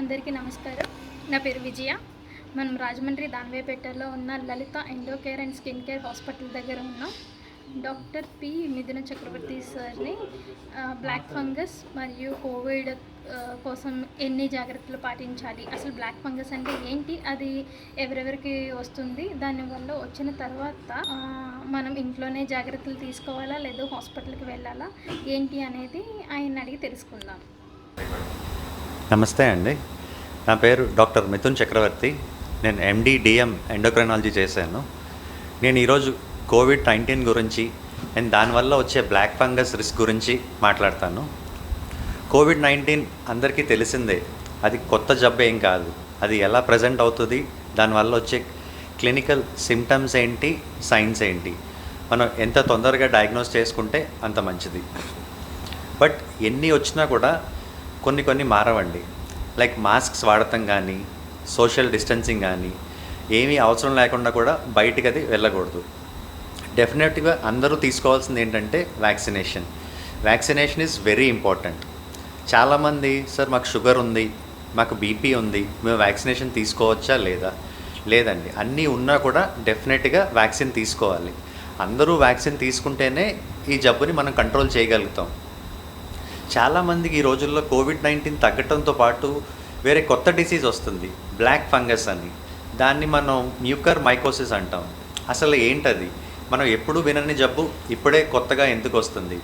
అందరికీ నమస్కారం. నా పేరు విజయ. మనం రాజమండ్రి దానవేపేటలో ఉన్న లలిత ఎండోకేర్ అండ్ స్కిన్ కేర్ హాస్పిటల్ దగ్గర ఉన్నాం. డాక్టర్ పి మిథున చక్రవర్తి సార్ని బ్లాక్ ఫంగస్ మరియు కోవిడ్ కోసం ఎన్ని జాగ్రత్తలు పాటించాలి, అసలు బ్లాక్ ఫంగస్ అంటే ఏంటి, అది ఎవరెవరికి వస్తుంది, దానివల్ల వచ్చిన తర్వాత మనం ఇంట్లోనే జాగ్రత్తలు తీసుకోవాలా లేదా హాస్పిటల్కి వెళ్ళాలా ఏంటి అనేది ఆయన అడిగి తెలుసుకుందాం. నమస్తే అండి. నా పేరు డాక్టర్ మిథున్ చక్రవర్తి. నేను ఎండి డిఎం ఎండోక్రైనాలజీ చేశాను. నేను ఈరోజు కోవిడ్-19 గురించి అండ్ దానివల్ల వచ్చే బ్లాక్ ఫంగస్ రిస్క్ గురించి మాట్లాడతాను. కోవిడ్-19 అందరికీ తెలిసిందే. అది కొత్త జబ్బు ఏం కాదు. అది ఎలా ప్రజెంట్ అవుతుంది, దానివల్ల వచ్చే క్లినికల్ సిమ్టమ్స్ ఏంటి, సైన్స్ ఏంటి, మనం ఎంత తొందరగా డయాగ్నోస్ చేసుకుంటే అంత మంచిది. బట్ ఎన్ని వచ్చినా కూడా కొన్ని మారవండి. లైక్ మాస్క్స్ వాడటం కానీ, సోషల్ డిస్టెన్సింగ్ కానీ, ఏమీ అవసరం లేకుండా కూడా బయటికి అది వెళ్ళకూడదు. డెఫినెట్గా అందరూ తీసుకోవాల్సింది ఏంటంటే వ్యాక్సినేషన్ ఈజ్ వెరీ ఇంపార్టెంట్. చాలామంది సార్ మాకు షుగర్ ఉంది, మాకు బీపీ ఉంది, మేము వ్యాక్సినేషన్ తీసుకోవచ్చా లేదా? లేదండి, అన్నీ ఉన్నా కూడా డెఫినెట్గా వ్యాక్సిన్ తీసుకోవాలి. అందరూ వ్యాక్సిన్ తీసుకుంటేనే ఈ జబ్బుని మనం కంట్రోల్ చేయగలుగుతాం. చాలామందికి ఈ రోజుల్లో కోవిడ్-19 తగ్గటంతో పాటు వేరే కొత్త డిసీజ్ వస్తుంది, బ్లాక్ ఫంగస్ అని. దాన్ని మనం మ్యూకర్ మైకోసిస్ అంటాం. అసలు ఏంటది? మనం ఎప్పుడూ వినని జబ్బు ఇప్పుడే కొత్తగా ఎందుకు వస్తుంది?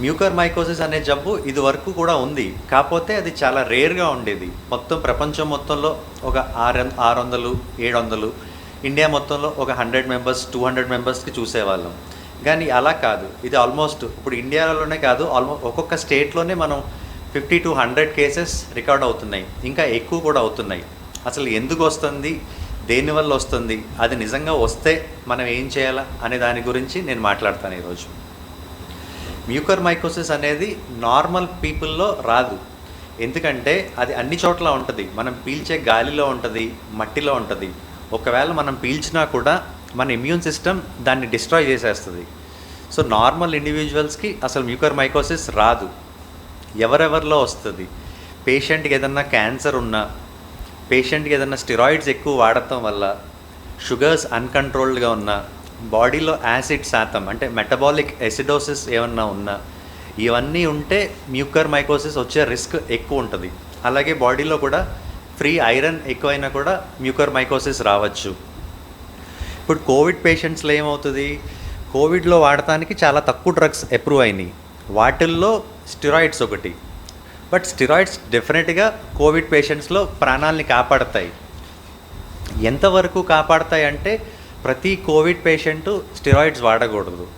మ్యూకర్ మైకోసిస్ అనే జబ్బు ఇది వరకు కూడా ఉంది, కాకపోతే అది చాలా రేర్గా ఉండేది. మొత్తం ప్రపంచం మొత్తంలో ఒక 600, 700, ఇండియా మొత్తంలో ఒక 100 మెంబర్స్, 200 మెంబర్స్కి చూసేవాళ్ళం. కానీ అలా కాదు. ఇది ఆల్మోస్ట్ ఇప్పుడు ఇండియాలోనే కాదు, ఒక్కొక్క స్టేట్లోనే మనం 50 to 100 కేసెస్ రికార్డ్ అవుతున్నాయి, ఇంకా ఎక్కువ కూడా అవుతున్నాయి. అసలు ఎందుకు వస్తుంది, దేనివల్ల వస్తుంది, అది నిజంగా వస్తే మనం ఏం చేయాలా అనే దాని గురించి నేను మాట్లాడతాను ఈరోజు. మ్యూకర్ మైకోసిస్ అనేది నార్మల్ పీపుల్లో రాదు. ఎందుకంటే అది అన్ని చోట్ల ఉంటుంది. మనం పీల్చే గాలిలో ఉంటుంది, మట్టిలో ఉంటుంది. ఒకవేళ మనం పీల్చినా కూడా మన ఇమ్యూన్ సిస్టమ్ దాన్ని డిస్ట్రాయ్ చేసేస్తుంది. సో నార్మల్ ఇండివిజువల్స్కి అసలు మ్యూకర్ మైకోసిస్ రాదు. ఎవరెవరిలో వస్తుంది? పేషెంట్కి ఏదన్నా క్యాన్సర్ ఉన్నా, పేషెంట్కి ఏదన్నా స్టిరాయిడ్స్ ఎక్కువ వాడటం వల్ల, షుగర్స్ అన్కంట్రోల్డ్గా ఉన్నా, బాడీలో యాసిడ్ శాతం అంటే మెటబాలిక్ ఎసిడోసిస్ ఏమన్నా ఉన్నా, ఇవన్నీ ఉంటే మ్యూకర్ మైకోసిస్ వచ్చే రిస్క్ ఎక్కువ ఉంటుంది. అలాగే బాడీలో కూడా ఫ్రీ ఐరన్ ఎక్కువైనా కూడా మ్యూకర్ మైకోసిస్ రావచ్చు. ఇప్పుడు కోవిడ్ పేషెంట్స్లో ఏమవుతుంది? కోవిడ్లో వాడటానికి చాలా తక్కువ డ్రగ్స్ అప్రూవ్ అయినాయి. వాటిల్లో స్టిరాయిడ్స్ ఒకటి. బట్ స్టిరాయిడ్స్ డెఫినెట్గా కోవిడ్ పేషెంట్స్లో ప్రాణాలని కాపాడతాయి. ఎంతవరకు కాపాడతాయి అంటే ప్రతి కోవిడ్ పేషెంటు స్టిరాయిడ్స్ వాడకూడదు.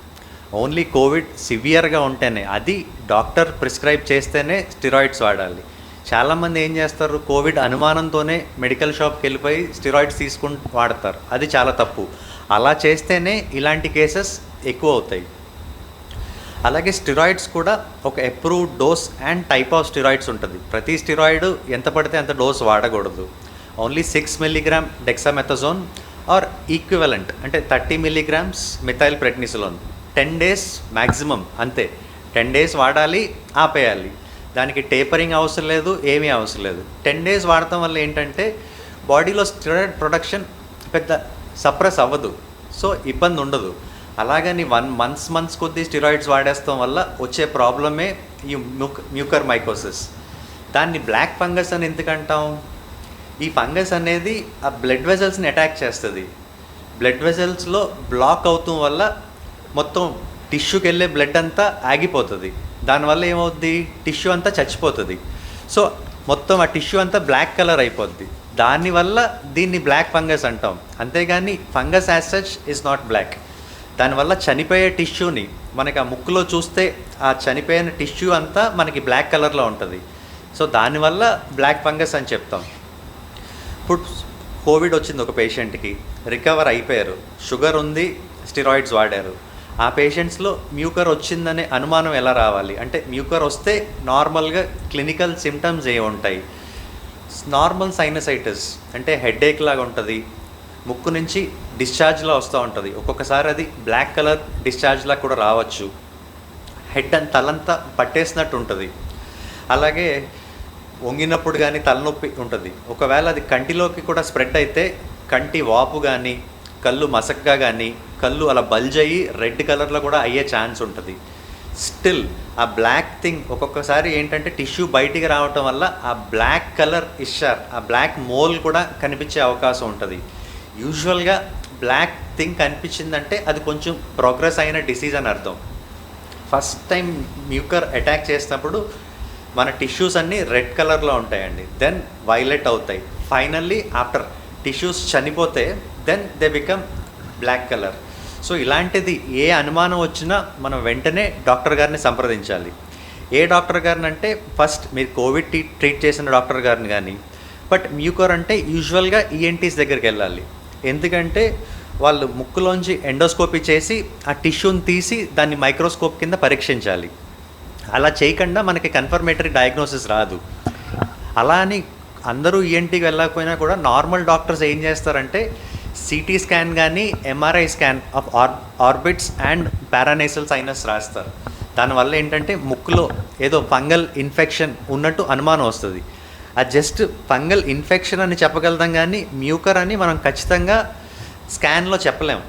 ఓన్లీ కోవిడ్ సివియర్గా ఉంటేనే, అది డాక్టర్ ప్రిస్క్రైబ్ చేస్తేనే స్టిరాయిడ్స్ వాడాలి. చాలామంది ఏం చేస్తారు, కోవిడ్ అనుమానంతోనే మెడికల్ షాప్కి వెళ్ళిపోయి స్టిరాయిడ్స్ వాడతారు. అది చాలా తప్పు. అలా చేస్తేనే ఇలాంటి కేసెస్ ఎక్కువ అవుతాయి. అలాగే స్టిరాయిడ్స్ కూడా ఒక approved dose and type of steroids ఉంటుంది. ప్రతి స్టిరాయిడ్ ఎంత పడితే అంత డోస్ వాడకూడదు. ఓన్లీ 6 mg డెక్సామెథజోన్ ఆర్ ఈక్వివలెంట్ అంటే 30 mg methyl prednisolone 10 days maximum, అంతే. 10 days వాడాలి, ఆపేయాలి. దానికి టేపరింగ్ అవసరం లేదు, ఏమీ అవసరం లేదు. 10 days వాడటం వల్ల ఏంటంటే బాడీలో స్టిరాయిడ్ ప్రొడక్షన్ పెద్ద సప్రెస్ అవ్వదు, సో ఇబ్బంది ఉండదు. అలాగని మంత్స్ కొద్దీ స్టిరాయిడ్స్ వాడేస్తాం వల్ల వచ్చే ప్రాబ్లమే ఈ మ్యూకర్ మైకోసిస్. దాన్ని బ్లాక్ ఫంగస్ అని ఎందుకంటాం? ఈ ఫంగస్ అనేది ఆ బ్లడ్ వెజల్స్ని అటాక్ చేస్తుంది. బ్లడ్ వెజల్స్లో బ్లాక్ అవుతాం వల్ల మొత్తం టిష్యూకి వెళ్ళే బ్లడ్ అంతా ఆగిపోతుంది. దానివల్ల ఏమవుద్ది? టిష్యూ అంతా చచ్చిపోతుంది. సో మొత్తం ఆ టిష్యూ అంతా బ్లాక్ కలర్ అయిపోద్ది. దానివల్ల దీన్ని బ్లాక్ ఫంగస్ అంటాం. అంతేగాని fungus as such is not black. దానివల్ల చనిపోయే టిష్యూని మనకి ఆ ముక్కులో చూస్తే ఆ చనిపోయిన టిష్యూ అంతా మనకి బ్లాక్ కలర్లో ఉంటుంది. సో దానివల్ల బ్లాక్ ఫంగస్ అని చెప్తాం. ఇప్పుడు కోవిడ్ వచ్చింది ఒక పేషెంట్కి, రికవర్ అయిపోయారు, షుగర్ ఉంది, స్టిరాయిడ్స్ వాడారు. ఆ పేషెంట్స్లో మ్యూకర్ వచ్చిందనే అనుమానం ఎలా రావాలి అంటే, మ్యూకర్ వస్తే నార్మల్గా క్లినికల్ సిమ్టమ్స్ ఏ ఉంటాయి? నార్మల్ సైనసైటిస్ అంటే హెడేక్ లాగా ఉంటుంది, ముక్కు నుంచి డిశ్చార్జ్లా వస్తూ ఉంటుంది. ఒక్కొక్కసారి అది బ్లాక్ కలర్ డిశ్చార్జ్లా కూడా రావచ్చు. హెడ్ అండ్ తలంతా పట్టేసినట్టు ఉంటుంది. అలాగే వంగినప్పుడు కానీ తలనొప్పి ఉంటుంది. ఒకవేళ అది కంటిలోకి కూడా స్ప్రెడ్ అయితే కంటి వాపు కానీ, కళ్ళు మసకగా కానీ, కళ్ళు అలా బల్జ్ అయ్యి రెడ్ కలర్లో కూడా అయ్యే ఛాన్స్ ఉంటుంది. స్టిల్ ఆ బ్లాక్ థింగ్ ఒక్కొక్కసారి ఏంటంటే టిష్యూ బయటికి రావటం వల్ల ఆ బ్లాక్ కలర్ ఇషార్, ఆ బ్లాక్ మోల్ కూడా కనిపించే అవకాశం ఉంటుంది. యూజువల్గా బ్లాక్ థింగ్ కనిపించిందంటే అది కొంచెం ప్రోగ్రెస్ అయిన డిసీజ్ అని అర్థం. ఫస్ట్ టైం మ్యూకర్ అటాక్ చేసినప్పుడు మన టిష్యూస్ అన్నీ రెడ్ కలర్లో ఉంటాయండి, దెన్ వైలెట్ అవుతాయి. ఫైనల్లీ ఆఫ్టర్ టిష్యూస్ చనిపోతే then they become black colour. So ఇలాంటిది ఏ అనుమానం వచ్చినా మనం వెంటనే డాక్టర్ గారిని సంప్రదించాలి. ఏ డాక్టర్ గారిని అంటే ఫస్ట్ మీరు కోవిడ్ ట్రీట్ చేసిన డాక్టర్ గారిని కానీ, బట్ మ్యూకర్ అంటే యూజువల్గా ఈఎన్టీస్ దగ్గరికి వెళ్ళాలి. ఎందుకంటే వాళ్ళు ముక్కులోంచి ఎండోస్కోపీ చేసి ఆ టిష్యూని తీసి దాన్ని మైక్రోస్కోప్ కింద పరీక్షించాలి. అలా చేయకుండా మనకి కన్ఫర్మేటరీ డయాగ్నోసిస్ రాదు. అలా అని అందరూ ఈఎన్టీకి వెళ్ళకపోయినా కూడా నార్మల్ డాక్టర్స్ ఏం చేస్తారంటే సిటీ స్కాన్ కానీ MRI scan of orbits and paranasal sinus రాస్తారు. దానివల్ల ఏంటంటే ముక్కులో ఏదో ఫంగల్ ఇన్ఫెక్షన్ ఉన్నట్టు అనుమానం వస్తుంది. అది జస్ట్ ఫంగల్ ఇన్ఫెక్షన్ అని చెప్పగలుగుతాం కానీ మ్యూకర్ అని మనం ఖచ్చితంగా స్కాన్లో చెప్పలేం.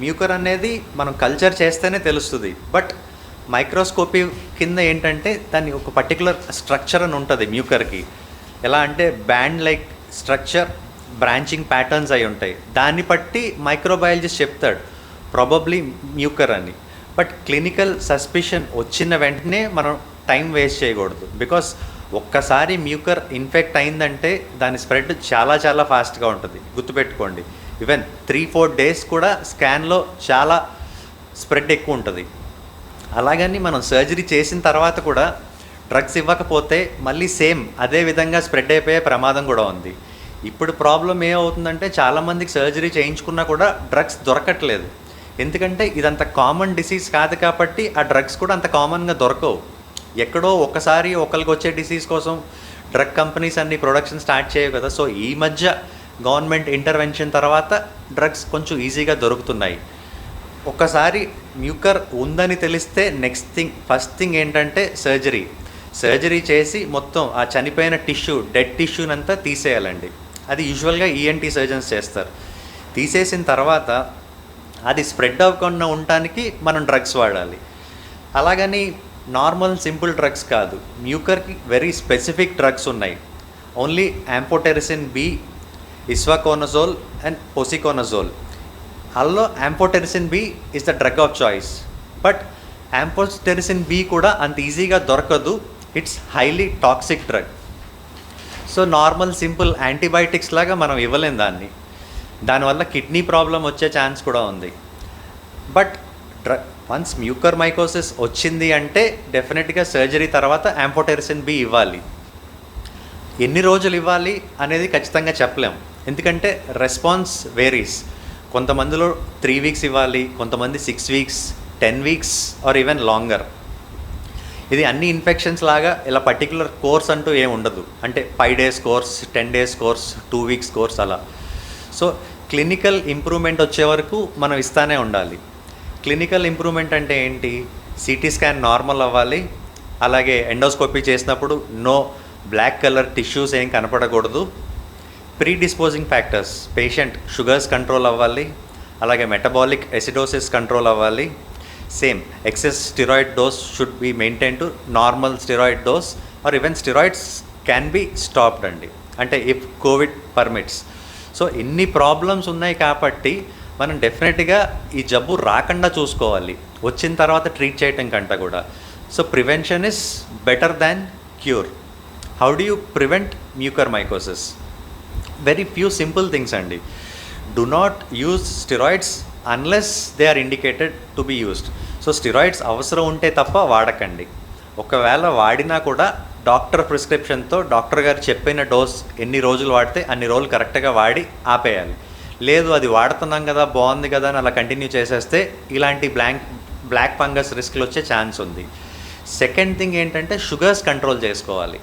మ్యూకర్ అనేది మనం కల్చర్ చేస్తేనే తెలుస్తుంది. బట్ మైక్రోస్కోపీ కింద ఏంటంటే దాన్ని ఒక పర్టికులర్ స్ట్రక్చర్ అని ఉంటుంది మ్యూకర్కి. ఎలా అంటే band like structure, branching patterns అయి ఉంటాయి. దాన్ని బట్టి మైక్రోబయాలజిస్ట్ చెప్తాడు ప్రాబబ్లీ మ్యూకర్ అని. బట్ క్లినికల్ సస్పిషన్ వచ్చిన వెంటనే మనం టైం వేస్ట్ చేయకూడదు. బికాస్ ఒక్కసారి మ్యూకర్ ఇన్ఫెక్ట్ అయిందంటే దాని స్ప్రెడ్ చాలా చాలా ఫాస్ట్గా ఉంటుంది. గుర్తుపెట్టుకోండి, ఈవెన్ 3-4 డేస్ కూడా స్కాన్లో చాలా స్ప్రెడ్ ఎక్కువ ఉంటుంది. అలాగని మనం సర్జరీ చేసిన తర్వాత కూడా డ్రగ్స్ ఇవ్వకపోతే మళ్ళీ సేమ్ అదే విధంగా స్ప్రెడ్ అయిపోయే ప్రమాదం కూడా ఉంది. ఇప్పుడు ప్రాబ్లం ఏమవుతుందంటే చాలామందికి సర్జరీ చేయించుకున్నా కూడా డ్రగ్స్ దొరకట్లేదు. ఎందుకంటే ఇదంత కామన్ డిసీజ్ కాదు కాబట్టి ఆ డ్రగ్స్ కూడా అంత కామన్గా దొరకవు. ఎక్కడో ఒకసారి ఒకరికి వచ్చే డిసీజ్ కోసం డ్రగ్ కంపెనీస్ అన్ని ప్రొడక్షన్ స్టార్ట్ చేయవు కదా. సో ఈ మధ్య గవర్నమెంట్ ఇంటర్వెన్షన్ తర్వాత డ్రగ్స్ కొంచెం ఈజీగా దొరుకుతున్నాయి. ఒక్కసారి మ్యూకర్ ఉందని తెలిస్తే ఫస్ట్ థింగ్ ఏంటంటే సర్జరీ చేసి మొత్తం ఆ చనిపోయిన డెడ్ టిష్యూనంతా తీసేయాలండి. అది యూజువల్గా ఈఎన్టీ సర్జన్స్ చేస్తారు. తీసేసిన తర్వాత అది స్ప్రెడ్ అవ్వకుండా ఉండటానికి మనం డ్రగ్స్ వాడాలి. అలాగని నార్మల్ సింపుల్ డ్రగ్స్ కాదు, మ్యూకర్కి వెరీ స్పెసిఫిక్ డ్రగ్స్ ఉన్నాయి. Only amphotericin B, isavuconazole and posaconazole. అందులో amphotericin B is the drug of choice. But amphotericin B కూడా అంత ఈజీగా దొరకదు. It's highly toxic drug. So normal simple antibiotics లాగా మనం ఇవ్వలేం దానివల్ల కిడ్నీ ప్రాబ్లం వచ్చే ఛాన్స్ కూడా ఉంది. బట్ వన్స్ మ్యూకర్ మైకోసిస్ వచ్చింది అంటే డెఫినెట్గా సర్జరీ తర్వాత యాంఫోటెరిసిన్ బి ఇవ్వాలి. ఎన్ని రోజులు ఇవ్వాలి అనేది ఖచ్చితంగా చెప్పలేం, ఎందుకంటే రెస్పాన్స్ వేరీస్. కొంతమందిలో 3 వీక్స్ ఇవ్వాలి, కొంతమంది 6 weeks, 10 weeks or even longer. ఇది అన్ని ఇన్ఫెక్షన్స్ లాగా ఇలా పర్టికులర్ కోర్స్ అంటూ ఏమి ఉండదు. అంటే 5 days course, 10 days course, 2 weeks course అలా. సో క్లినికల్ ఇంప్రూవ్మెంట్ వచ్చే వరకు మనం ఇస్తానే ఉండాలి. క్లినికల్ ఇంప్రూవ్మెంట్ అంటే ఏంటి? సిటీ స్కాన్ నార్మల్ అవ్వాలి, అలాగే ఎండోస్కోపీ చేసినప్పుడు నో బ్లాక్ కలర్ టిష్యూస్ ఏం కనపడకూడదు. Predisposing factors, patient sugars control అవ్వాలి, అలాగే మెటబాలిక్ ఎసిడోసిస్ కంట్రోల్ అవ్వాలి. Same excess steroid dose should be maintain to normal steroid dose or even steroids can be stopped అండి, అంటే ఇఫ్ కోవిడ్ పర్మిట్స్. సో ఇన్ని problems ఉన్నాయి కాబట్టి మనం డెఫినెట్గా ఈ జబ్బు రాకుండా చూసుకోవాలి, వచ్చిన తర్వాత ట్రీట్ చేయటం కంటే కూడా. So prevention is better than cure. How do you prevent mucormycosis? Very few simple things అండి. Do not use steroids unless they are indicated to be used. So steroids అవసరం ఉంటే తప్ప వాడకండి. ఒకవేళ వాడినా కూడా డాక్టర్ ప్రిస్క్రిప్షన్తో డాక్టర్ గారు చెప్పిన dose ఎన్ని రోజులు వాడితే అన్ని రోజులు కరెక్ట్గా వాడి ఆపేయాలి. లేదు అది వాడుతున్నాం కదా, బాగుంది కదా అని అలా కంటిన్యూ చేసేస్తే ఇలాంటి బ్లాక్ ఫంగస్ రిస్క్లు వచ్చే ఛాన్స్ ఉంది. సెకండ్ థింగ్ ఏంటంటే షుగర్స్ కంట్రోల్ చేసుకోవాలి.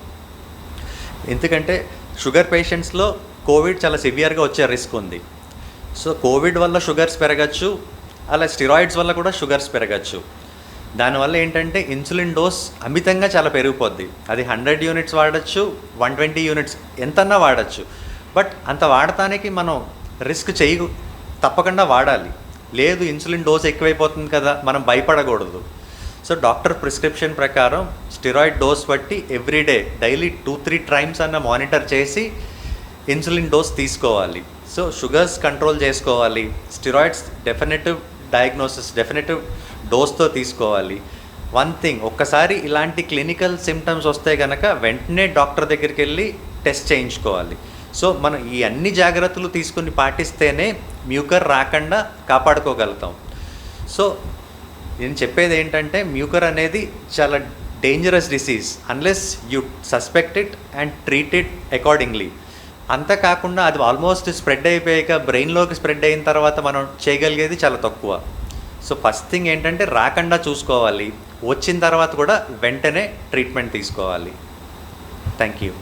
ఎందుకంటే షుగర్ పేషెంట్స్లో కోవిడ్ చాలా సివియర్గా వచ్చే రిస్క్ ఉంది. సో కోవిడ్ వల్ల షుగర్స్ పెరగచ్చు, అలా స్టిరాయిడ్స్ వల్ల కూడా షుగర్స్ పెరగచ్చు. దానివల్ల ఏంటంటే ఇన్సులిన్ డోస్ అమితంగా చాలా పెరిగిపోద్ది. అది 100 యూనిట్స్ వాడచ్చు, 120 యూనిట్స్ ఎంతన్నా వాడచ్చు. బట్ అంత వాడటానికి మనం రిస్క్ తప్పకుండా వాడాలి. లేదు ఇన్సులిన్ డోస్ ఎక్కువైపోతుంది కదా, మనం భయపడకూడదు. సో డాక్టర్ ప్రిస్క్రిప్షన్ ప్రకారం స్టెరాయిడ్ డోస్ బట్టి ఎవ్రీడే డైలీ 2-3 టైమ్స్ అన్న మానిటర్ చేసి ఇన్సులిన్ డోస్ తీసుకోవాలి. సో షుగర్స్ కంట్రోల్ చేసుకోవాలి. స్టెరాయిడ్స్ డెఫినెటివ్ డయాగ్నోసిస్, డెఫినెటివ్ డోస్తో తీసుకోవాలి. వన్ థింగ్, ఒక్కసారి ఇలాంటి క్లినికల్ సిమ్టమ్స్ వస్తే కనుక వెంటనే డాక్టర్ దగ్గరికి వెళ్ళి టెస్ట్ చేయించుకోవాలి. సో మనం ఈ అన్ని జాగ్రత్తలు తీసుకుని పాటిస్తేనే మ్యూకర్ రాకుండా కాపాడుకోగలుగుతాం. సో నేను చెప్పేది ఏంటంటే మ్యూకర్ అనేది చాలా dangerous disease unless you suspect it and treat it accordingly. అంతకాకుండా అది ఆల్మోస్ట్ స్ప్రెడ్ అయిపోయాక బ్రెయిన్లోకి స్ప్రెడ్ అయిన తర్వాత మనం చేయగలిగేది చాలా తక్కువ. సో ఫస్ట్ థింగ్ ఏంటంటే రాకుండా చూసుకోవాలి. వచ్చిన తర్వాత కూడా వెంటనే ట్రీట్మెంట్ తీసుకోవాలి. Thank you.